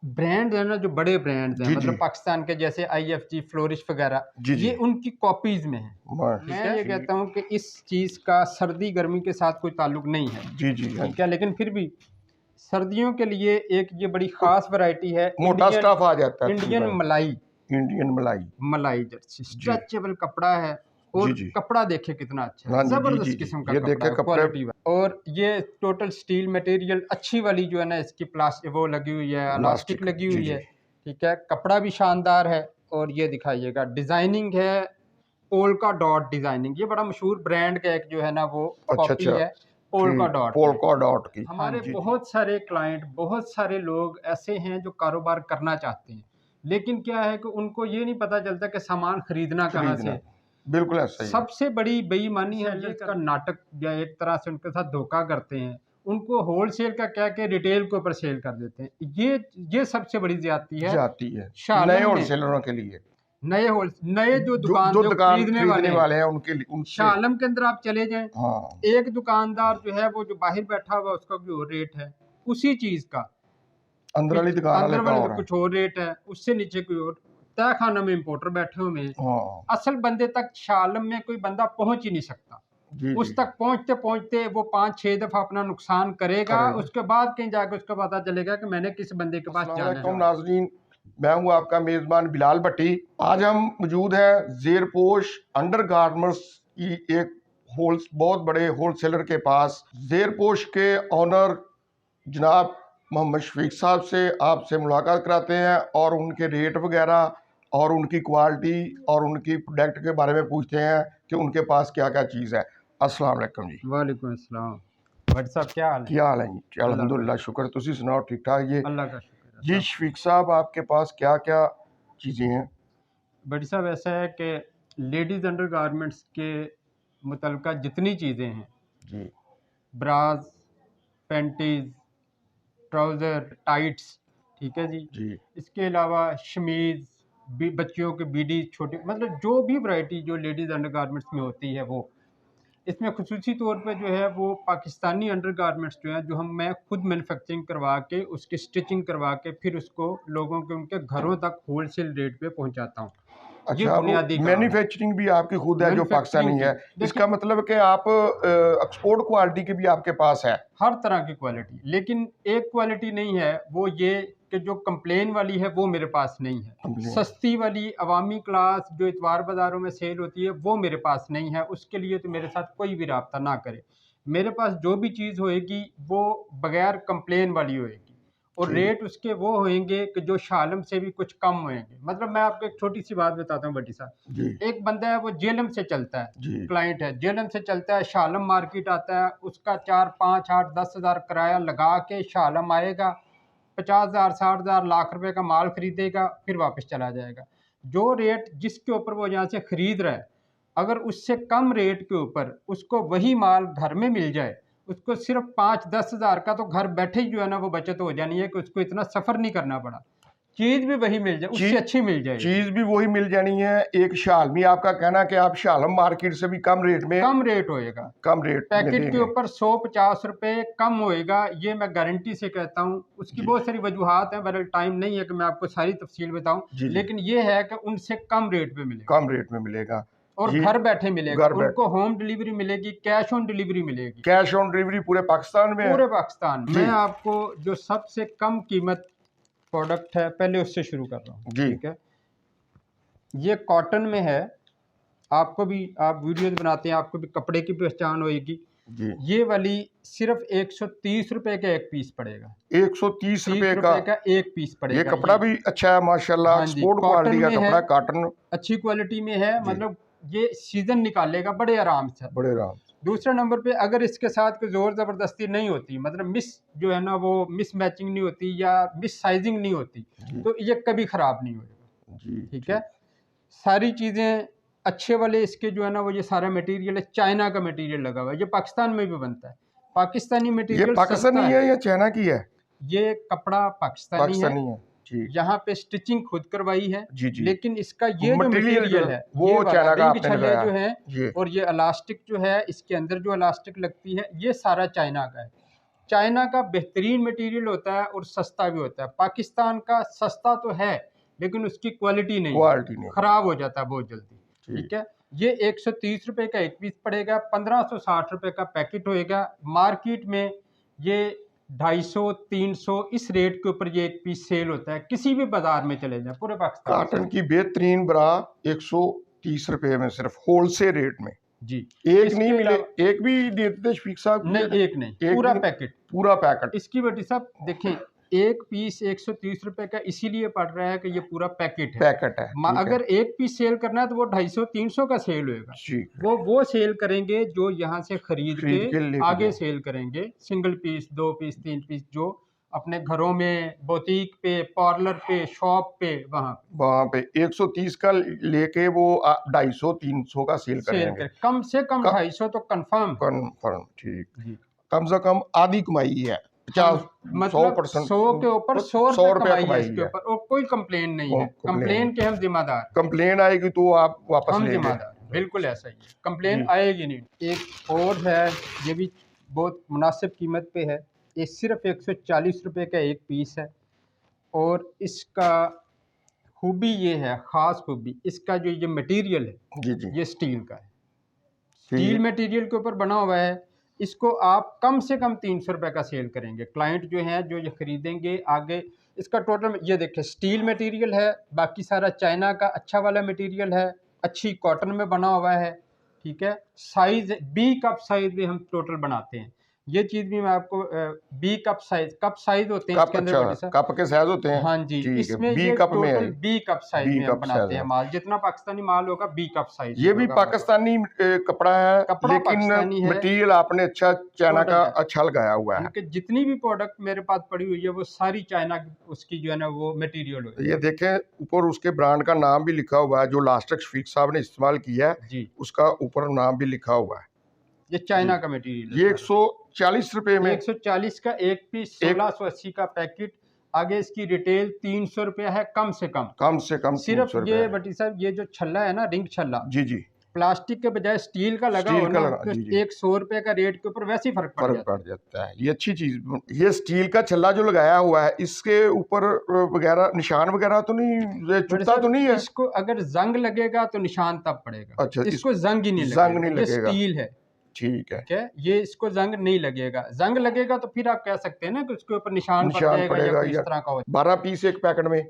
Brand है ना, जो बड़े ब्रांड्स हैं जी मतलब जी पाकिस्तान के जैसे IFG, फ्लोरिश वगैरह, जी जी ये उनकी कॉपीज में है। मैं ये कहता हूँ कि इस चीज़ का सर्दी गर्मी के साथ कोई ताल्लुक नहीं है, जी जी हाँ ठीक है, लेकिन फिर भी सर्दियों के लिए एक ये बड़ी खास वैरायटी है, मोटा स्टफ आ जाता है इंडियन मलाई। इंडियन मलाई मलाई जर्सी जी स्ट्रेचेबल कपड़ा है, और जी जी कपड़ा देखे कितना अच्छा हाँ है, जी जी जी जबरदस्त जी किस्म का ये कपड़ा देखे है, कपड़े क्वालिटी। और ये टोटल स्टील मटेरियल अच्छी वाली जो है ना, इसकी प्लास्टिक वो लगी हुई है, इलास्टिक प्लास्टिक लगी जी हुई जी है, ठीक है, कपड़ा भी शानदार है। और ये दिखाइएगा डिजाइनिंग है, पोल्का डॉट डिजाइनिंग, ये बड़ा मशहूर ब्रांड का एक जो है ना वो अच्छा कॉपी अच्छा है, पोल्का ठीक डॉट की। पोल्का डॉट की हमारे जी जी बहुत सारे क्लाइंट, बहुत सारे लोग ऐसे हैं जो कारोबार करना चाहते हैं, लेकिन क्या है कि उनको ये नहीं पता चलता कि सामान खरीदना कहाँ से खरीदना है। बिल्कुल ऐसा ही है सबसे बड़ी बेईमानी है ये का नाटक, या एक तरह से उनके साथ धोखा करते हैं, उनको होलसेल का क्या के रिटेल के ऊपर सेल कर देते हैं। ये सबसे बड़ी ज्यादती है जाती है नए शालम में। होलसेलरों के लिए नए जो दुकान जो जो दुकान खरीदने खरीदने वाले वाले हैं, हैं उनके लिए उनसे शालम के अंदर आप चले जाएं, हाँ एक दुकानदार जो है वो जो बाहर बैठा हुआ उसका कोई और रेट है उसी चीज का, अंदर वाली दुकान वाले अंदर का वाले हो का रहा है कुछ और रेट है, उससे नीचे कोई और। तय खाना में इंपोर्टर बैठे हुए हैं, हाँ असल बंदे तक शालम में कोई बंदा पहुंच ही नहीं सकता। जी उस जी तक पहुंचते पहुंचते वो 5-6 दफा अपना नुकसान करेगा, करेगा उसके बाद कहीं जाकर उसको पता चलेगा कि मैंने किस बंदे के पास अस्सलाम जाना वालेकुम है। नाज़रीन, मैं हूं आपका मेज़बान बिलाल भट्टी। आज हम मौजूद हैं ज़ेरपोश अंडर गारमेंट्स की एक बहुत बड़े होलसेलर के पास। ज़ेरपोश के ऑनर जनाब मोहम्मद शफीक साहब से आपसे मुलाकात कराते हैं और उनके रेट वगैरह और उनकी क्वालिटी और उनकी प्रोडक्ट के बारे में पूछते हैं कि उनके पास क्या क्या चीज़ है। अस्सलाम वालेकुम जी। वालेकुम अस्सलाम। भट्ट साहब क्या हाल है? क्या हाल है जी? अल्लाह का अल्हम्दुलिल्लाह शुक्र, तुसी सुनाओ ठीक ठाक जी? अल्लाह का शुक्र है जी सब। शफीक साहब, आपके पास क्या क्या चीज़ें हैं? भट्ट साहब ऐसा है कि लेडीज अंडर गारमेंट्स के मुतलका जितनी चीज़ें हैं, जी ब्राज, पैंटीज, ट्राउज़र, टाइट्स, ठीक है जी, जी इसके अलावा शमीज़, बच्चियों के बीडी, छोटे मतलब जो भी वैरायटी जो लेडीज़ अंडर गारमेंट्स में होती है वो इसमें खुसूसी तौर पे जो है वो पाकिस्तानी अंडर गारमेंट्स जो है, जो मैं खुद मैन्युफैक्चरिंग करवा के उसकी स्टिचिंग करवा के फिर उसको लोगों के उनके घरों तक होलसेल रेट पे पहुंचाता हूँ। ये अच्छा, वो बुनियादी काम है। मैन्युफैक्चरिंग भी आपकी खुद है जो मैन्युफैक्चरिंग पाकिस्तानी की है? इसका देखिए, मतलब कि आप एक्सपोर्ट क्वालिटी की भी आपके पास है? हर तरह की क्वालिटी, लेकिन एक क्वालिटी नहीं है, वो ये कि जो कंप्लेन वाली है वो मेरे पास नहीं है। कंप्लेन सस्ती वाली अवामी क्लास जो इतवार बाज़ारों में सेल होती है वो मेरे पास नहीं है। उसके लिए तो मेरे साथ कोई भी रब्ता ना करे। मेरे पास जो भी चीज़ होएगी वो बगैर कंप्लेन वाली होएगी, और ठीक रेट उसके वो होंगे कि जो शालम से भी कुछ कम होंगे। मतलब मैं आपको एक छोटी सी बात बताता हूँ बड्डी साहब। जी एक बंदा है वो जेलम से चलता है, जी क्लाइंट है, जेलम से चलता है, शालम मार्केट आता है, उसका 4-5-8-10 हज़ार किराया लगा के शालम आएगा, 50,000 60,000 लाख रुपए का माल खरीदेगा, फिर वापस चला जाएगा। जो रेट जिसके ऊपर वो यहाँ से खरीद रहा है, अगर उससे कम रेट के ऊपर उसको वही माल घर में मिल जाए, उसको सिर्फ 5-10 हज़ार का तो घर बैठे ही जो है ना वो बचत हो जानी है कि उसको इतना सफ़र नहीं करना पड़ा। चीज़ भी वही मिल जाए, उससे अच्छी मिल जाएगी। चीज़ भी वही मिल जानी है। एक शालमी, आपका कहना कि आप शालम मार्केट से भी कम रेट में, कम रेट होएगा, कम रेट में पैकेट के देंगे। ऊपर 100-50 रुपए कम होएगा, ये मैं गारंटी से कहता हूँ। उसकी जी बहुत सारी वजूहात हैं, बहरहाल टाइम नहीं है कि मैं आपको सारी तफसील बताऊं, जी जी लेकिन ये है कि उनसे कम रेट पे मिलेगा कम रेट में मिलेगा और जी। घर बैठे मिलेगा। घर बैठ उनको होम डिलीवरी मिलेगी, कैश ऑन डिलीवरी मिलेगी कैश ऑन डिलीवरी पूरे पाकिस्तान में है? पूरे पाकिस्तान। जी मैं आपको जो सबसे कम कीमत प्रोडक्ट है पहले उससे शुरू कर रहा हूँ, जी ठीक है। ये कॉटन में है, आपको भी, आप वीडियोज बनाते हैं, आपको भी कपड़े की पहचान होगी। जी ये वाली सिर्फ 130 रुपए का एक पीस पड़ेगा, 130 30 रुपए का। रुपए का एक पीस ये पड़ेगा। कपड़ा भी अच्छा है माशाल्लाह, हाँ जी, एक्सपोर्ट कॉटन क्वालिटी का में है, कपड़ा, कॉटन। अच्छी क्वालिटी में है, जी मतलब ये सीजन निकालेगा बड़े आराम से। बड़े आराम दूसरे नंबर पे अगर इसके साथ कोई जोर ज़बरदस्ती नहीं होती, मतलब मिस जो है ना वो मिस मैचिंग नहीं होती या मिस साइजिंग नहीं होती, जी तो ये कभी ख़राब नहीं होएगा, जी ठीक जी है। सारी चीज़ें अच्छे वाले इसके जो है ना वो ये सारा मटेरियल है, चाइना का मटेरियल लगा हुआ है, ये पाकिस्तान में भी बनता है। पाकिस्तानी ये मटेरियल सस्ता पाकिस्तानी है है। या चाइना की है? ये कपड़ा पाकिस्तानी है, पाकिस्तानी है जी यहाँ पे स्टिचिंग खुद करवाई है, जी जी। लेकिन इसका ये जो मटेरियल जो मटेरियल है है वो ये वाला चाइना का रिंग आपने छल्ले लगाया जो है, जी। और ये इलास्टिक जो है इसके अंदर जो इलास्टिक लगती है ये सारा चाइना का है। चाइना का बेहतरीन मटेरियल होता है और सस्ता भी होता है। पाकिस्तान का सस्ता तो है लेकिन उसकी क्वालिटी नहीं है, खराब हो जाता है बहुत जल्दी। ठीक है, ये 130 रुपए का एक पीस पड़ेगा, 1560 रुपए का पैकेट होएगा। मार्केट में ये 250 300 इस रेट के ऊपर ये एक पीस सेल होता है। किसी भी बाजार में चले जाए पूरे पाकिस्तान काटन की बेहतरीन ब्रा 130 रुपए में, सिर्फ होलसेल रेट में जी। एक नहीं मिले, एक भी देते शफीक साहब? नहीं, एक नहीं, पूरा पैकेट, पूरा पैकेट। इसकी वजह साहब देखें, एक पीस 130 रुपए का इसीलिए पड़ रहा है कि ये पूरा पैकेट है। अगर एक पीस सेल करना है तो वो 250 300 का सेल होगा। वो सेल करेंगे जो यहाँ से खरीद के आगे सेल करेंगे, सिंगल पीस, 2 पीस, 3 पीस, जो अपने घरों में, बुटीक पे, पार्लर पे, शॉप पे, वहाँ पे 130 का लेके वो 250 300 का सेल करेंगे। कम से कम 250 तो कंफर्म। ठीक, कम से कम आधी कमाई है, 50 मतलब 100 के ऊपर 100 रुपए कमाई है इसके ऊपर, और कोई कंप्लेन नहीं है। कंप्लेन के हम जिम्मेदार, कंप्लेन आएगी तो आप वापस हम जिम्मेदार, बिल्कुल ऐसा ही है, कंप्लेन आएगी नहीं। एक और है, ये भी बहुत मुनासिब कीमत पे है, ये सिर्फ 140 रुपए का एक पीस है। और इसका खूबी ये है, ख़ास खूबी इसका जो ये मटेरियल है ये स्टील का है, स्टील मटेरियल के ऊपर बना हुआ है। इसको आप कम से कम 300 रुपये का सेल करेंगे। क्लाइंट जो हैं जो ये ख़रीदेंगे आगे, इसका टोटल ये देखें, स्टील मटेरियल है, बाकी सारा चाइना का अच्छा वाला मटेरियल है, अच्छी कॉटन में बना हुआ है। ठीक है, साइज़ बी कप साइज़ में हम टोटल बनाते हैं। ये चीज़ भी मैं आपको बी कप साइज होते हैं, इसके अंदर कप के साइज होते हैं। हाँ जी, इसमें बी कप में, बी कप साइज में हम बनाते हैं माल। जितना पाकिस्तानी माल होगा बी कप साइज। ये भी पाकिस्तानी कपड़ा है, लेकिन मटेरियल आपने अच्छा चाइना का अच्छा लगाया हुआ है। जितनी भी प्रोडक्ट मेरे पास पड़ी हुई है वो सारी चाइना उसकी जो है ना वो मटेरियल है। ये देखें, ऊपर उसके ब्रांड का नाम भी लिखा हुआ है, जो लास्ट तक शफीक साहब ने इस्तेमाल किया है जी, उसका ऊपर नाम भी लिखा हुआ है। ये चाइना का मटेरियल। ये 140 रुपए में, 140 का एक पीस, 1680 का पैकेट। आगे इसकी रिटेल 300 रुपया है, कम से कम सिर्फ ये बटी साहब, ये जो छल्ला है ना, रिंग छल्ला जी, प्लास्टिक के बजाय स्टील का लगा हो ना, तो 100 रुपए का रेट के ऊपर वैसे ही फर्क पड़ जाता है। ये अच्छी चीज, ये स्टील का छल्ला जो लगाया हुआ है, इसके ऊपर वगैरह निशान वगैरह तो नहीं, चुभता तो नहीं है? इसको अगर जंग लगेगा तो निशान तब पड़ेगा। अच्छा, इसको जंग ही नहीं लगेगा, ये स्टील है। ठीक है, ये इसको जंग नहीं लगेगा। जंग लगेगा तो फिर आप कह सकते हैं ना कि उसके ऊपर निशान पड़ेगा या इस तरह का हो। 12 पीस एक पैकेट में,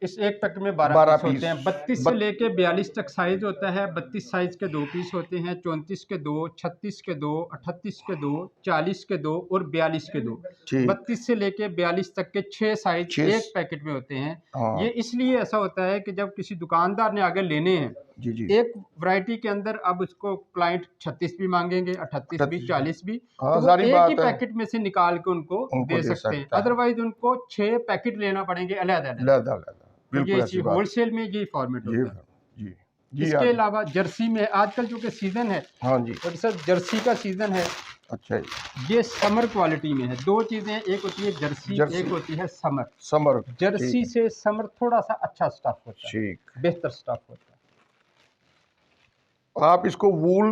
इस एक पैकेट में 12 पीस होते हैं। 32 से लेके 42 तक साइज होता है। 32 साइज के 2 पीस होते हैं, 34 के 2, 36 के 2, 38 के 2, 40 के 2 और 42 के 2। 32 से लेके 42 तक के 6 साइज एक पैकेट में होते हैं। ये इसलिए ऐसा होता है कि जब किसी दुकानदार ने आगे लेने हैं एक वैरायटी के अंदर, अब उसको क्लाइंट 36 भी मांगेंगे, 38 भी, 40 भी, तो वो एक ही पैकेट में से निकाल के उनको दे सकते हैं। अदरवाइज उनको 6 पैकेट लेना पड़ेंगे अलग-अलग। ये होलसेल में ये फॉर्मेट होता है। इसके अलावा जर्सी में आजकल जो कि सीजन है, हाँ जी, और सर जर्सी का सीजन है। अच्छा, ये समर क्वालिटी में है। 2 चीजें, एक होती है जर्सी, एक होती है समर। जर्सी से समर थोड़ा सा अच्छा स्टफ होता है, बेहतर स्टफ होता है। आप इसको वूल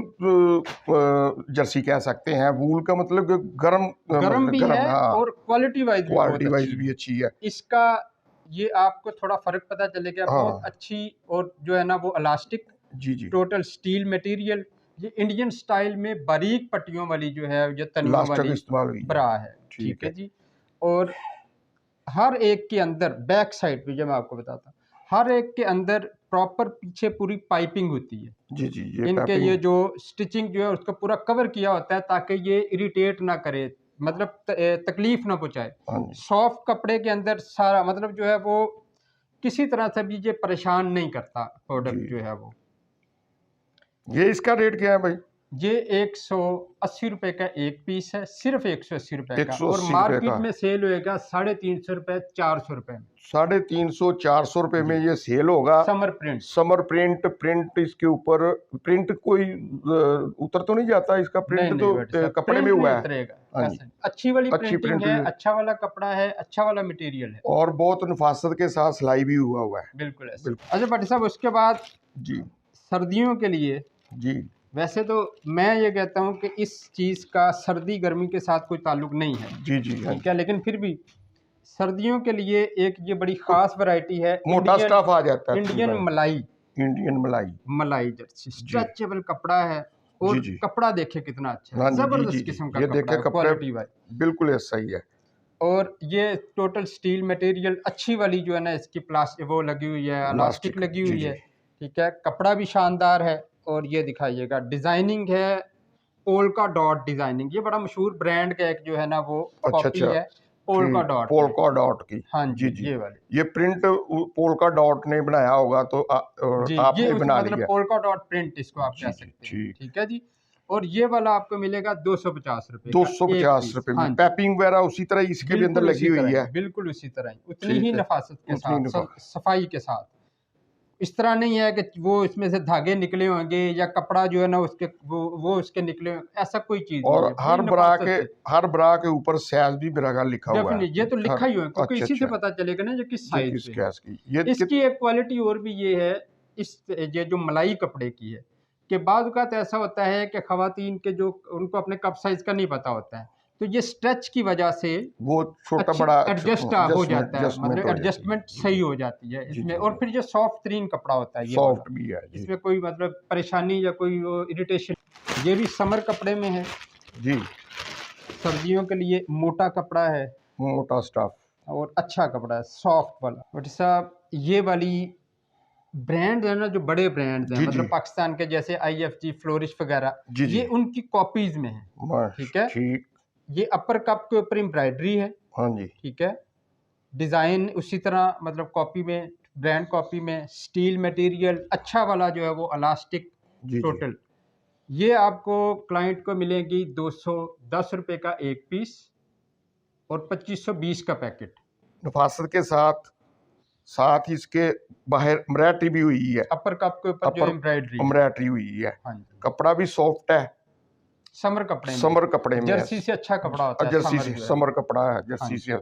जर्सी कह सकते हैं। वूल का मतलब गरम भी है और क्वालिटी वाइज भी अच्छी है। इसका ये आपको थोड़ा फर्क पता चलेगा। बहुत अच्छी, और जो है ना वो इलास्टिक, जी, टोटल स्टील मटेरियल। ये इंडियन स्टाइल में बारीक पट्टियों वाली जो है, ये तनियों वाली ब्रा है। ठीक है जी। और हर एक के अंदर बैक साइड पे, जब मैं आपको बताता हूँ, हर एक के अंदर प्रॉपर पीछे पूरी पाइपिंग होती है। जी, इनके ये जो स्टिचिंग जो है उसको पूरा कवर किया होता है ताकि ये इरिटेट ना करे, मतलब तकलीफ ना पहुंचाए। सॉफ्ट कपड़े के अंदर सारा मतलब जो है वो किसी तरह से भी ये परेशान नहीं करता प्रोडक्ट जो है वो। ये इसका रेट क्या है भाई? ये 180 रुपए का एक पीस है, सिर्फ 180 रुपए का। और मार्केट में सेल होएगा 350 रुपए, 400 रुपए में। 350 400 रुपए में ये सेल होगा। समर प्रिंट इसके ऊपर प्रिंट कोई उतर तो नहीं जाता इसका? प्रिंट तो कपड़े में हुआ है। अच्छी वाली प्रिंटिंग है, अच्छा वाला कपड़ा है, अच्छा वाला मटेरियल है, और बहुत नफासत के साथ सिलाई भी हुआ है। बिल्कुल। अच्छा भट्टी साहब, उसके बाद जी सर्दियों के लिए जी वैसे तो मैं ये कहता हूँ कि इस चीज़ का सर्दी गर्मी के साथ कोई ताल्लुक नहीं है, जी जी हाँ ठीक है, लेकिन फिर भी सर्दियों के लिए एक ये बड़ी ख़ास वैरायटी है मोटा इंडियन स्टफ आ जाता है इंडियन पूरा। मलाई। इंडियन मलाई। मलाई जर्सी जी स्ट्रेचेबल कपड़ा है, जी और जी कपड़ा देखे कितना अच्छा हाँ है, जी जी जी ज़बरदस्त जी किस्म का ये कपड़ा देखे है, कपड़े क्वालिटी वाइज। बिल्कुल ऐसा ही है। और ये टोटल स्टील मटेरियल अच्छी वाली जो है ना, इसकी प्लास्टिक वो लगी हुई है, इलास्टिक प्लास्टिक लगी जी हुई जी है, ठीक है। कपड़ा भी शानदार है। और ये दिखाइएगा डिजाइनिंग है, पोल्का डॉट डिजाइनिंग, ये बड़ा मशहूर ब्रांड का एक जो है ना वो अच्छा कॉपी अच्छा है पोल्का ठीक डॉट में। पोल्का डॉट की। हाँ जी जी, जी ये वाली। ये प्रिंट पोल्का डॉट ने बनाया होगा तो जी, ये आपने उस बना मतलब लिया। पोल्का डॉट प्रिंट इसको आप कह जी जी सकते हैं, ठीक। ठीक है जी। और ये वाला आपको मिलेगा 250 रुपए दो का सौ एक पचास पीस। रुपए में हाँ जी, पैपिंग वगैरह उसी तरह इसके भी अंदर बिल्कुल लगी उसी हुई तरह है। ही, बिल्कुल उसी तरह ही, उतनी ही ठीक है नफासत के उतनी साथ, नफा। सफाई के साथ। इस तरह नहीं है कि वो इसमें से धागे निकले होंगे या कपड़ा जो है ना उसके वो उसके निकले ऐसा कोई चीज नहीं और है, बड़ी नफासत से। हर ब्रा के ऊपर साइज भी मेरा ख्याल लिखा हुआ है। डेफिनेट ये तो लिखा हर ही हुआ है, क्योंकि अच्छा इसी से अच्छा पता चलेगा ना जो किस ये साइज किस पे है। गैस की ये इसकी एक क्वालिटी और भी ये है, इस ये जो मलाई कपड़े की है, कि बाद औक़ात ऐसा होता है कि ख़वातीन के जो उनको अपने कप साइज़ का नहीं पता होता है, तो ये स्ट्रेच की वजह से वो छोटा अच्छी बड़ा एडजस्ट हो एडजस्टमेंट जाता है, मतलब हो जाती है। एडजस्टमेंट जी सही हो जाती है जी इसमें। जी और जी फिर जो सॉफ्ट तरीन कपड़ा होता है ये वाला, सॉफ्ट भी है जी इसमें कोई मतलब परेशानी या कोई वो इरिटेशन। ये भी समर कपड़े में है, जी सर्दियों के लिए मोटा कपड़ा है मोटा स्टफ। और अच्छा कपड़ा है, सॉफ्ट वाला। बट साहब ये वाली ब्रांड है ना, जो बड़े ब्रांड्स हैं जी जी मतलब पाकिस्तान के, जैसे आईएफजी, फ्लोरिश वगैरह, जी जी ये उनकी कॉपीज में है, बस ठीक है। ठीक। ये अपर कप के ऊपर एम्ब्रॉयडरी है, हाँ जी ठीक है। डिज़ाइन उसी तरह मतलब कॉपी में, ब्रांड कॉपी में, स्टील मटेरियल अच्छा वाला जो है वो इलास्टिक जी जी टोटल। ये आपको क्लाइंट को मिलेगी 210 रुपये का एक पीस और 2520 का पैकेट। नफासत के साथ साथ ही इसके बाहर एम्ब्रॉयडरी भी हुई है। अपर कप के ऊपर जो अपर एम्ब्रॉयडरी है, एम्ब्रॉयडरी हुई है। हाँ जी, कपड़ा भी सॉफ्ट है। समर कपड़े में, समर कपड़े में है। जर्सी से अच्छा कपड़ा होता है जर्सी समर से जो है। समर कपड़ा है। हाँ जर्सी जी, से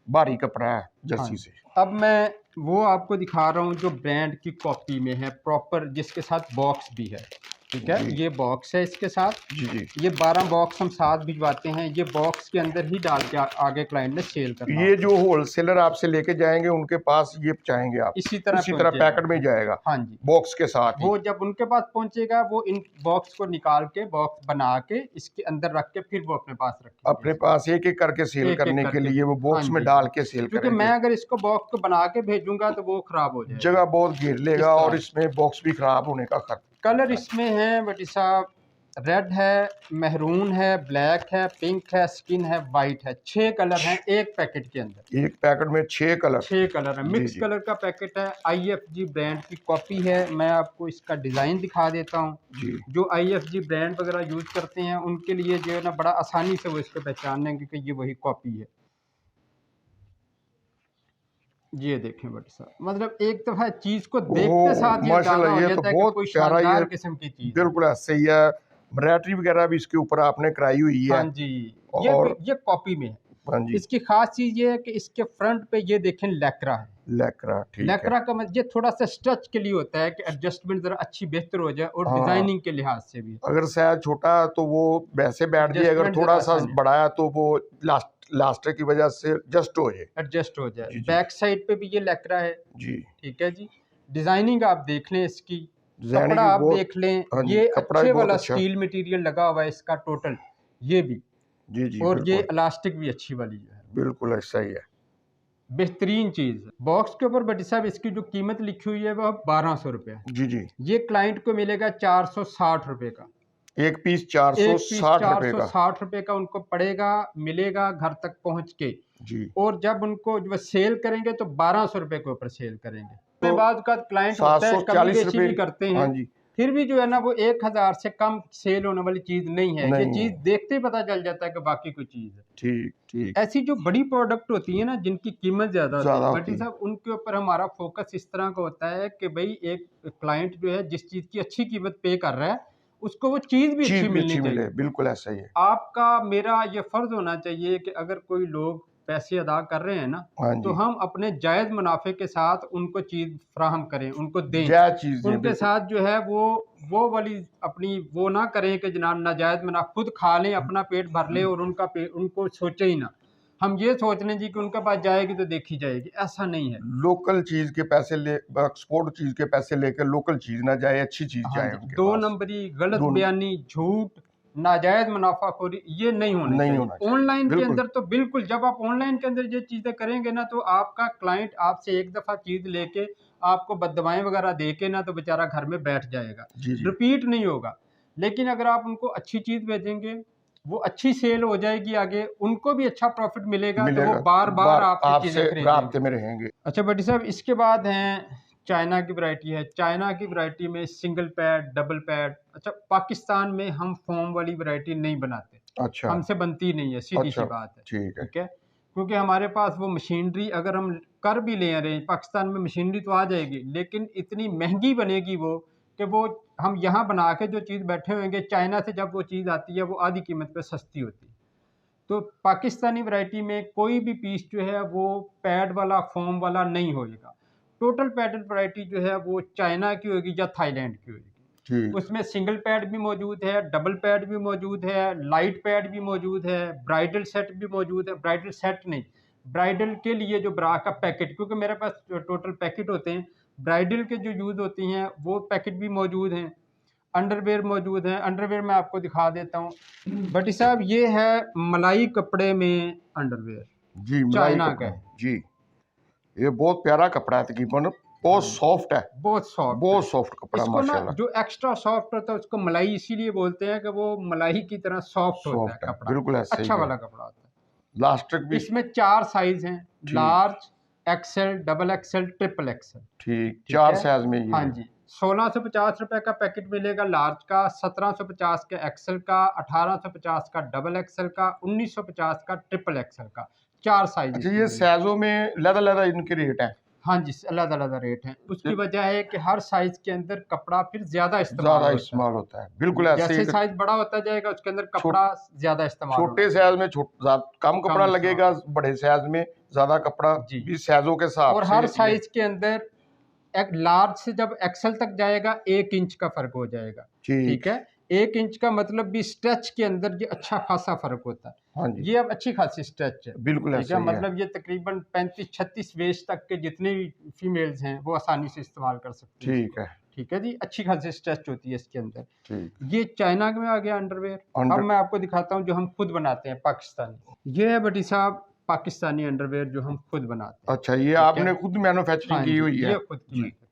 भारी कपड़ा है हाँ जर्सी जी। से। अब मैं वो आपको दिखा रहा हूँ जो ब्रांड की कॉपी में है प्रॉपर, जिसके साथ बॉक्स भी है, ठीक है। जी ये बॉक्स है इसके साथ। जी जी ये 12 बॉक्स हम साथ भिजवाते हैं, ये बॉक्स के अंदर ही डाल के आगे क्लाइंट ने सेल करना ये होता जो होलसेलर आपसे लेके जाएंगे उनके पास ये चाहेंगे आप है। इसी तरह इसी तरह पहुंचेगा। पैकेट में जाएगा हाँ जी, बॉक्स के साथ ही। वो जब उनके पास पहुंचेगा वो इन बॉक्स को निकाल के, बॉक्स बना के इसके अंदर रख के फिर वो अपने पास रखेंगे अपने इसको। पास एक एक करके सेल एक एक करने के करके, लिए वो हाँ बॉक्स में जी, डाल के सेल क्योंकि मैं करेंगे। अगर इसको बॉक्स को बना के भेजूंगा तो वो खराब हो जाएगा। जगह बहुत घेर इस लेगा और तरह इसमें बॉक्स भी खराब होने का खतरा। कलर इसमें है बटी साहब, रेड है, मेहरून है, ब्लैक है, पिंक है, स्किन है, वाइट है। 6 कलर हैं एक पैकेट के अंदर। एक पैकेट में 6 कलर। 6 कलर है, जी मिक्स जी कलर का पैकेट है। आईएफजी ब्रांड की कॉपी है। मैं आपको इसका डिज़ाइन दिखा देता हूँ। जी जो आईएफजी ब्रांड वगैरह यूज़ करते हैं उनके लिए जो है ना बड़ा आसानी से वो इसको पहचान लेंगे कि ये वही कॉपी है। ये देखें बट साहब, मतलब एक दफ़ा चीज़ को देखते साथ ये अंदाजा माशाल्लाह हो ये तो जाता है कि बहुत कोई प्यारा ये शानदार किस्म की चीज़ है। बिल्कुल ऐसे ही है। एम्ब्रॉयडरी वगैरह भी इसके ऊपर आपने कराई हुई है। हाँ जी, और ये कॉपी में है। हाँ जी इसकी खास चीज़ ये है कि इसके फ्रंट पे ये देखें लैक्रा है। लैक्रा ठीक है। लैक्रा का मतलब ये थोड़ा सा स्ट्रेच के लिए होता है कि एडजस्टमेंट ज़रा अच्छी बेहतर हो जाए, और हाँ डिज़ाइनिंग के लिहाज से भी अगर साइज छोटा है तो वो वैसे बैठ जाए, अगर एडजस्टमेंट थोड़ा ज़रा सा आसान है, बड़ा है तो वो लास्टर की वजह से एडजस्ट हो जाए। एडजस्ट हो जाए। जी जी बैक साइड पे भी ये लैक्रा है, जी ठीक है जी। डिज़ाइनिंग आप देख लें इसकी, डिजाइनिंग कपड़ा भी आप बहुत। देख लें, हाँ जी ये कपड़ा भी अच्छे बहुत वाला अच्छा। स्टील मटेरियल लगा हुआ है इसका टोटल, ये भी। जी जी और ये बिल्कुल इलास्टिक भी अच्छी वाली जो है, बिल्कुल ऐसा ही है। बेहतरीन चीज़ है। बॉक्स के ऊपर बटी साहब इसकी जो कीमत लिखी हुई है वो 1200 रुपये है। जी जी ये क्लाइंट को मिलेगा 460 रुपये का। एक पीस एक पीस 460 रुपए का। 460 रुपये का उनको पड़ेगा, मिलेगा घर तक पहुंच के। जी और जब उनको जब सेल करेंगे तो 1200 रुपये के ऊपर सेल करेंगे। तो उसके बाद का क्लाइंट होता है, कमी 740 बेची भी रुपए। करते हाँ हैं, जी फिर भी जो है ना वो 1000 से कम सेल होने वाली चीज़ नहीं है। ये नहीं चीज़ है। देखते ही पता चल जाता है कि बाकी कोई चीज़ है। ठीक ठीक ऐसी जो बड़ी प्रोडक्ट होती है ना, जिनकी कीमत ज़्यादा होती ज्यादा है होती बटी है। साहब, उनके ऊपर हमारा फोकस इस तरह का होता है कि भाई एक क्लाइंट जो है जिस चीज़ की अच्छी कीमत पे कर रहा है उसको वो चीज़ भी चीज अच्छी भी मिलनी अच्छी मिले चाहिए। बिल्कुल ऐसा ही है। आपका मेरा ये फ़र्ज़ होना चाहिए कि अगर कोई लोग पैसे अदा कर रहे हैं ना, हाँ तो जी, हम अपने जायज़ मुनाफे के साथ उनको चीज़ फ्राहम करें, उनको दें। जायज़ चीज़ दें, उनके बिल्कुल। साथ जो है वो वाली अपनी वो ना करें कि जनाब नाजायज़ मुनाफ़ा खुद खा लें, अपना पेट भर लें और उनको सोचें ही ना। हम ये सोच लें जी कि उनके पास जाएगी तो देखी जाएगी, ऐसा नहीं है। लोकल चीज़ के पैसे ले, एक्सपोर्ट चीज़ के पैसे लेकर लोकल चीज़ ना जाए, अच्छी चीज़ हाँ जाए जी, उनके 2 पास। नंबरी, गलत दोनों बयानी, झूठ, नाजायज़ मुनाफ़ाखोरी ये नहीं होनी नहीं चाहिए। होना चाहिए, ऑनलाइन के बिल्कुल। अंदर तो बिल्कुल, जब आप ऑनलाइन के अंदर ये चीज़ें करेंगे ना, तो आपका क्लाइंट आपसे एक दफ़ा चीज़ लेके आपको बददुआएँ वग़ैरह दे के ना, तो बेचारा घर में बैठ जाएगा, जी, जी, रिपीट नहीं होगा। लेकिन अगर आप उनको अच्छी चीज़ भेजेंगे, वो अच्छी सेल हो जाएगी आगे, उनको भी अच्छा प्रॉफ़िट मिलेगा, तो वो मिलेगा, बार-बार बार आपसे आपसे चीज़ें खरीदेंगे। राब्ते में रहेंगे। अच्छा भट्टी साहब, इसके बाद हैं चाइना की वैरायटी है। चाइना की वैरायटी में सिंगल पैड, डबल पैड। अच्छा, पाकिस्तान में हम फोम वाली वैरायटी नहीं बनाते, अच्छा, हमसे बनती नहीं है, सीधी-सी अच्छा, बात है, ठीक है। ठीक है? क्योंकि हमारे पास वो मशीनरी अगर हम कर भी ले रहे हैं, पाकिस्तान में मशीनरी तो आ जाएगी, लेकिन इतनी महँगी बनेगी वो कि वो हम यहाँ बना के जो चीज़ बैठे होंगे, चाइना से जब वो चीज़ आती है, वो आधी कीमत पे सस्ती होती है। तो पाकिस्तानी वैरायटी में कोई भी पीस जो है वो पैड वाला, फोम वाला नहीं होएगा। टोटल पैडल वैरायटी जो है वो चाइना की होगी या थाईलैंड की होगी। ठीक, उसमें सिंगल पैड भी मौजूद है, डबल पैड भी मौजूद है, लाइट पैड भी मौजूद है, ब्राइडल सेट भी मौजूद है। ब्राइडल सेट नहीं, ब्राइडल के लिए जो ब्रा का पैकेट, क्योंकि मेरे पास टोटल पैकेट होते हैं, ब्राइडल के जो यूज़ होती हैं वो पैकेट भी मौजूद हैं। अंडरवियर मौजूद है, अंडरवियर मैं आपको दिखा देता हूँ। भट्टी साहब, ये है मलाई कपड़े में अंडरवियर, जी, मलाई चाइना का कपड़े, है। जी। ये बहुत प्यारा कपड़ा है तकरीबन, बहुत हाँ जी, सॉफ्ट है, बहुत सॉफ्ट है। बहुत सॉफ्ट कपड़ा इसको ना माशाल्लाह। जो एक्स्ट्रा सॉफ्ट होता है उसको मलाई इसीलिए बोलते हैं कि वो मलाई की तरह सॉफ्ट होता है सॉफ्ट है, कपड़ा, बिल्कुल ऐसे अच्छा ही है। वाला कपड़ा होता लास्टिक भी है। इसमें 4 साइज हैं, ठीक, large, XL, double XL, triple XL. ठीक, ठीक 4 है? साइज़ में ये हाँ है। जी, 1650 रुपए का पैकेट मिलेगा लार्ज का, 1750 का एक्सेल का, 1850 का डबल एक्सेल का, 1950 का ट्रिपल एक्सेल का। 4 साइज अच्छा, इसमें ये मिलेंगे। साइज़ों में अलग-अलग इनके रेट हैं? हाँ जी, अलग-अलग रेट हैं। उसकी वजह है कि हर साइज के अंदर कपड़ा फिर ज़्यादा इस्तेमाल ज़्यादा होता है। इस्तेमाल होता है, बिल्कुल ऐसे ही। जैसे अगर साइज बड़ा होता जाएगा उसके अंदर छोट कपड़ा ज़्यादा इस्तेमाल होना छोटे चाहिए, साइज़ में कम कपड़ा कम लगेगा, इस्तेमाल। बड़े साइज़ में ज़्यादा कपड़ा, जी, भी साइज़ों के हिसाब और से हर ये। साइज के अंदर एक लार्ज से जब एक्सेल तक जाएगा 1 इंच का फ़र्क हो जाएगा, ठीक, ठीक है? 1 इंच का मतलब भी स्ट्रेच के अंदर ये अच्छा खासा फ़र्क होता है। हाँ जी, ये अब अच्छी खासी स्ट्रेच है, बिल्कुल ठीक है? ऐसा ही है। मतलब ये तकरीबन 35-36 वेस्ट तक के जितने भी फीमेल्स हैं, वो आसानी से इस्तेमाल कर सकती हैं ठीक इसको, है, ठीक है जी? अच्छी खासी स्ट्रेच होती है इसके अंदर। ठीक। ये चाइना में आ गया अंडरवियर। अब अंडर मैं आपको दिखाता हूँ जो हम खुद बनाते हैं पाकिस्तानी। ये है भट्टी साहब पाकिस्तानी अंडरवियर जो हम खुद बनाते हैं, अच्छा, ये ठीक है? आपने खुद मैन्युफैक्चरिंग हाँ की जी, हुई है? ये खुद की जी। मैन्युफैक्चरिंग।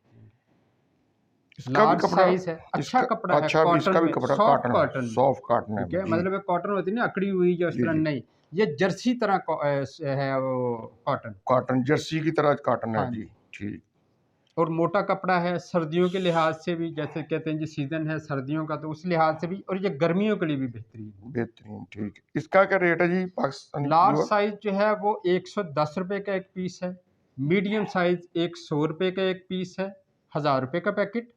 इसका भी लार्ज कपड़ा, साइज़ है, अच्छा इसका कपड़ा है, अच्छा, कॉटन इसका भी में, कपड़ा सॉफ्ट कॉटन है, कॉटन में, सॉफ्ट कॉटन है। ठीक है? जी, मतलब ये कॉटन होती है ना अकड़ी हुई या उस जी, तरह जी। नहीं, ये जर्सी तरह है वो कॉटन। कॉटन जर्सी की तरह कॉटन है हाँ जी, जी, ठीक। और मोटा कपड़ा है, सर्दियों के लिहाज से भी, जैसे कहते हैं जी सीज़न है सर्दियों का, तो उस लिहाज से भी, और ये गर्मियों के लिए भी बेहतरीन है। बेहतरीन, ठीक। इसका क्या रेट है जी पाकिस्तानी लार्ज जो? साइज़ जो है वो 110 रुपए का एक पीस है, मीडियम साइज़ 100 रुपए का एक पीस है, 1000 रुपए का पैकेट।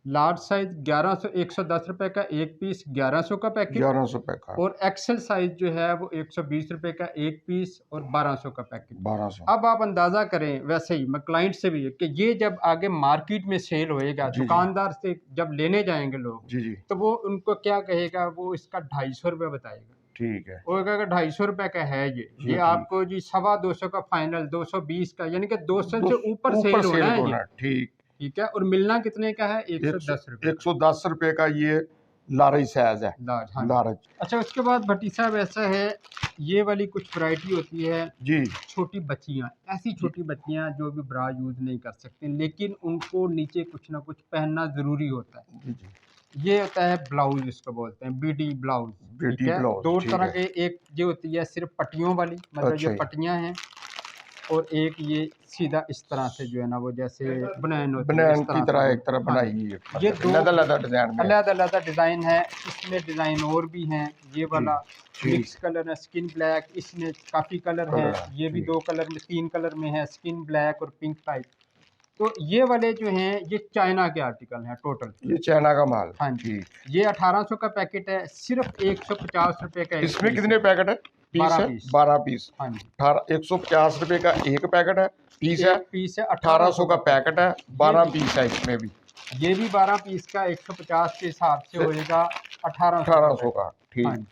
लार्ज साइज़ 1100 110 रुपए का एक पीस, 1100 का पैकेट। 1100 का, और एक्सेल साइज़ जो है वो 120 रुपए का एक पीस और 1200 का पैकेट। 1200। अब आप अंदाज़ा करें, वैसे ही मैं क्लाइंट से भी, कि ये जब आगे मार्केट में सेल होएगा, जी, जी, दुकानदार से जब लेने जाएँगे लोग, जी, जी, तो वो उनको क्या कहेगा, वो इसका 250 रुपये बताएगा। ठीक है। वो कहेगा 250 रुपये का है ये ये ठीक, आपको जी 250 का फाइनल, 220 का, यानी कि 200 दो से ऊपर ऊपर सेल होना सेल है होना ये, है, ठीक। ठीक है? और मिलना कितने का है? 100 110 रुपये का। 110 रुपए का ये लार्ज साइज है, लार्ज, हाँ जी। लार्ज। अच्छा, उसके बाद भट्टी साहब ऐसा है, ये वाली कुछ वैरायटी होती है, जी, छोटी बच्चियाँ, ऐसी जी, छोटी बच्चियाँ जो भी ब्रा यूज़ नहीं कर सकती, लेकिन उनको नीचे कुछ ना कुछ पहनना ज़रूरी होता है। जी, जी। ये होता है ब्लाउज़, इसको बोलते हैं बीडी ब्लाउज़, ठीक बेटी है? ब्लाउज, 2 ठीक तरह है। के, एक ये होती है सिर्फ़ पट्टियों वाली, मतलब ये अच्छा जी, पट्टियाँ हैं, और एक ये सीधा इस तरह से जो है ना, वो जैसे बनैन होती है, बनैन इस की तरह से तरह वो, एक तरह हाँ बनाई जी। हुई है, ये मतलब 2 अलग-अलग डिजाइन में। अलग-अलग डिज़ाइन है, इसमें डिज़ाइन और भी हैं। ये जी, वाला ठीक। मिक्स कलर है, स्किन ब्लैक, इसमें काफ़ी कलर हैं। कलर है, ये भी ठीक। 2 कलर में, 3 कलर में है, स्किन ब्लैक और पिंक टाइप। तो ये वाले जो हैं, ये चाइना के आर्टिकल हैं टोटल। ये चाइना का माल, हाँ जी, ठीक। ये 1800 का पैकेट है, सिर्फ़ 150 रुपए का एक इसमें पीस कितने है। पैकेट है? पीस 12 है, पीस। 12 पीस। हाँ जी, 150 रुपए का एक पैकेट है, पीस है। एक पीस है 1800 का पैकेट है, 12 भी पीस है इसमें भी। ये भी 12 पीस का 150 के हिसाब से होएगा 1800 का 1800 का, हाँ ठीक। जी।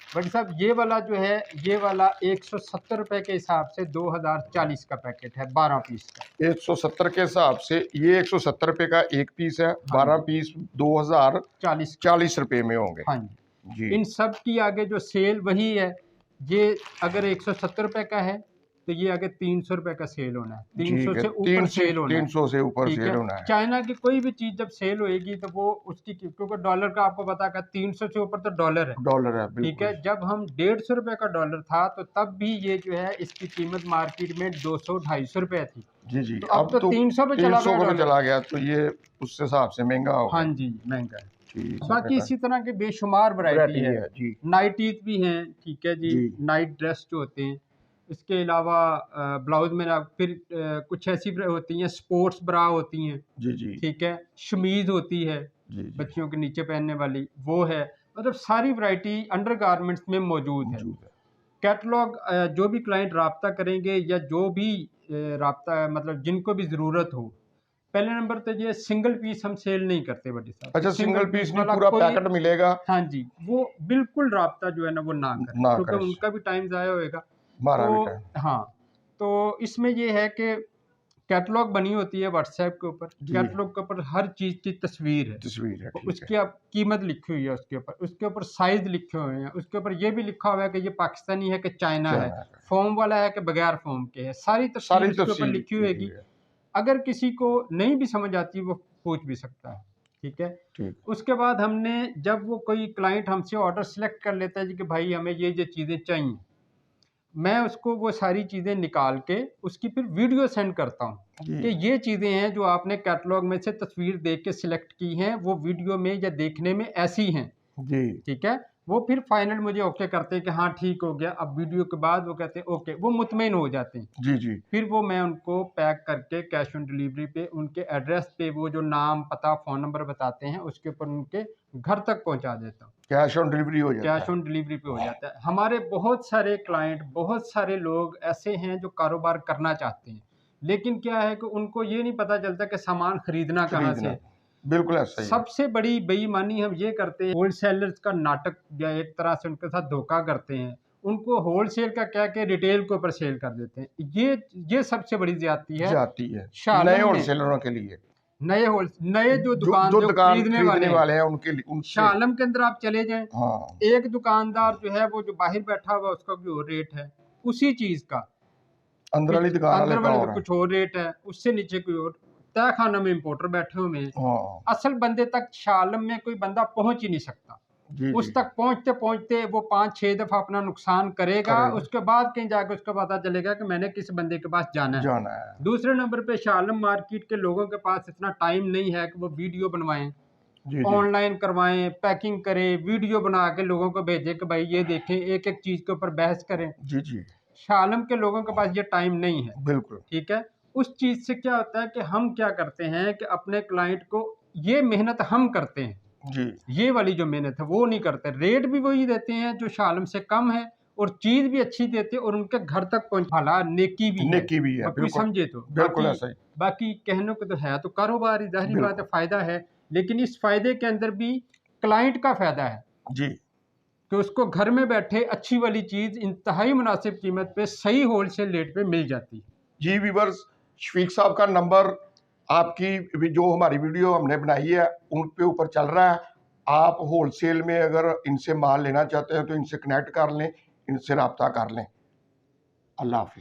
बट साहब ये वाला जो है, ये वाला 170 रुपए के हिसाब से 2040 का पैकेट है 12 पीस का। 170 के हिसाब से ये 170 रुपए का एक पीस है, 12 पीस 2040 रुपए में होंगे। हाँ जी, जी, इन सब की आगे जो सेल वही है। ये अगर 170 रुपए का है तो ये आगे 300 रुपए का सेल होना है, 300 से ऊपर सेल होना है। 300 से ऊपर ठीक सेल है, होना है। चाइना की कोई भी चीज जब सेल होएगी तो वो उसकी, क्योंकि डॉलर का आपको पता है 300 से ऊपर तो डॉलर है। डॉलर है, ठीक है, बिल्कुल। जब हम 150 रुपए का डॉलर था तो तब भी ये जो है इसकी कीमत मार्केट में 200-250 रुपए थी। जी जी, तो अब तो 300 पे चला 300 गया पे डॉलर। चला गया, तो ये उस हिसाब से महंगा हो हाँ गया। जी, महंगा है। ठीक है, बाकी इसी तरह के बेशुमार वैरायटी है। जी नाइटीज भी हैं, ठीक है जी, जी। नाइट ड्रेस जो होते हैं। इसके अलावा ब्लाउज में फिर कुछ ऐसी होती हैं, स्पोर्ट्स ब्रा होती हैं, जी जी ठीक है, शमीज होती है जी जी, बच्चियों के नीचे पहनने वाली, वो है। मतलब सारी वैरायटी अंडर गारमेंट्स में मौजूद है। मौजूद है। कैटलॉग जो भी क्लाइंट राब्ता करेंगे या जो भी राब्ता मतलब जिनको भी ज़रूरत हो, पहले नंबर तो ये सिंगल पीस हम सेल नहीं करते बड़ी साहब। अच्छा, सिंगल पीस नहीं, वाला पूरा कोई, पैकेट मिलेगा? हाँ जी, वो बिल्कुल राब्ता जो है ना वो ना करें, ना क्योंकि करें, उनका भी टाइम ज़ाया होएगा। हमारा भी तो टाइम। हाँ, तो इसमें ये है कि कैटलॉग बनी होती है व्हाट्सएप के ऊपर। जी, कैटलॉग के ऊपर हर चीज़ की तस्वीर है, तस्वीर है, ठीक उसकी है। आप कीमत लिखी हुई है, उसके ऊपर साइज लिखे हुए हैं, उसके ऊपर ये भी लिखा हुआ है कि ये पाकिस्तानी है कि चाइना है, फोम वाला है कि बगैर फोम के है, सारी तफसील उसके ऊपर लिखी होगी। अगर किसी को नहीं भी समझ आती वो पूछ भी सकता है, ठीक है। ठीक। उसके बाद हमने, जब वो कोई क्लाइंट हमसे ऑर्डर सेलेक्ट कर लेता है जी कि भाई हमें ये चीज़ें चाहिए, मैं उसको वो सारी चीज़ें निकाल के उसकी फिर वीडियो सेंड करता हूँ कि ये चीज़ें हैं जो आपने कैटलॉग में से तस्वीर देख के सिलेक्ट की हैं, वो वीडियो में या देखने में ऐसी हैं जी, ठीक है। वो फिर फाइनल मुझे ओके करते हैं कि हाँ ठीक हो गया। अब वीडियो के बाद वो कहते हैं ओके, वो मुतमईन हो जाते हैं। जी जी, फिर वो मैं उनको पैक करके कैश ऑन डिलीवरी पे उनके एड्रेस पे वो जो नाम पता फ़ोन नंबर बताते हैं उसके ऊपर उनके घर तक पहुंचा देता हूँ। कैश ऑन डिलीवरी हो जाता है। कैश ऑन डिलीवरी पे हो जाता है। हमारे बहुत सारे क्लाइंट, बहुत सारे लोग ऐसे हैं जो कारोबार करना चाहते हैं, लेकिन क्या है कि उनको ये नहीं पता चलता कि सामान खरीदना कहाँ से। बिल्कुल ऐसा ही है। सबसे बड़ी बेईमानी हम ये करते हैं, होलसेलर्स का नाटक या एक तरह से उनके साथ धोखा करते हैं। उनको होलसेल का क्या के रिटेल के ऊपर सेल कर देते हैं। ये सबसे बड़ी ज्यादती है नए नए होलसेलरों के लिए, नए जो दुकान खरीदने वाले हैं उनके लिए। शाह आलम के अंदर आप चले जाएं, हाँ, एक दुकानदार जो है वो जो बाहर बैठा हुआ उसका भी और रेट है उसी चीज का, अंदर वाली दुकान अंदर वाले वाले का कुछ और रेट है, उससे नीचे कोई और। तय खाना में इम्पोर्टर बैठे हुए हैं। हाँ, असल बंदे तक शाह आलम में कोई बंदा पहुंच ही नहीं सकता। जी उस जी, तक पहुंचते पहुंचते वो 5-6 दफा अपना नुकसान करेगा, उसके बाद कहीं जाकर उसको पता चलेगा कि मैंने किस बंदे के पास जाना है। दूसरे नंबर पे शाह आलम मार्केट के लोगों के पास इतना टाइम नहीं है कि वो वीडियो बनवाएं, ऑनलाइन करवाएं, पैकिंग करें, वीडियो बना के लोगों को भेजें कि भाई ये देखें, एक एक चीज के ऊपर बहस करें। जी जी, शाह आलम के लोगों के पास ये टाइम नहीं है, बिल्कुल। ठीक है। उस चीज से क्या होता है कि हम क्या करते हैं कि अपने क्लाइंट को, ये मेहनत हम करते हैं जी, ये वाली जो मेहनत है वो नहीं करते। रेट भी वही देते हैं जो शाह आलम से कम है, और चीज भी अच्छी देते हैं और उनके घर तक पहुंचा, नेकी भी है, कोई समझे तो। बिल्कुल ऐसा ही। बाकी कहने को तो है तो कारोबार, जाहिर बात है फायदा है, लेकिन इस फायदे के अंदर भी क्लाइंट का फायदा है जी, कि उसको घर में बैठे अच्छी वाली चीज इंतहाई मुनासिब कीमत पे सही होलसेल रेट पे मिल जाती है। जी व्यूअर्स, शफीक साहब का नंबर आपकी जो हमारी वीडियो हमने बनाई है उन पे ऊपर चल रहा है। आप होलसेल में अगर इनसे माल लेना चाहते हैं तो इनसे कनेक्ट कर लें, इनसे रब्ता कर लें। अल्लाह हाफिज़।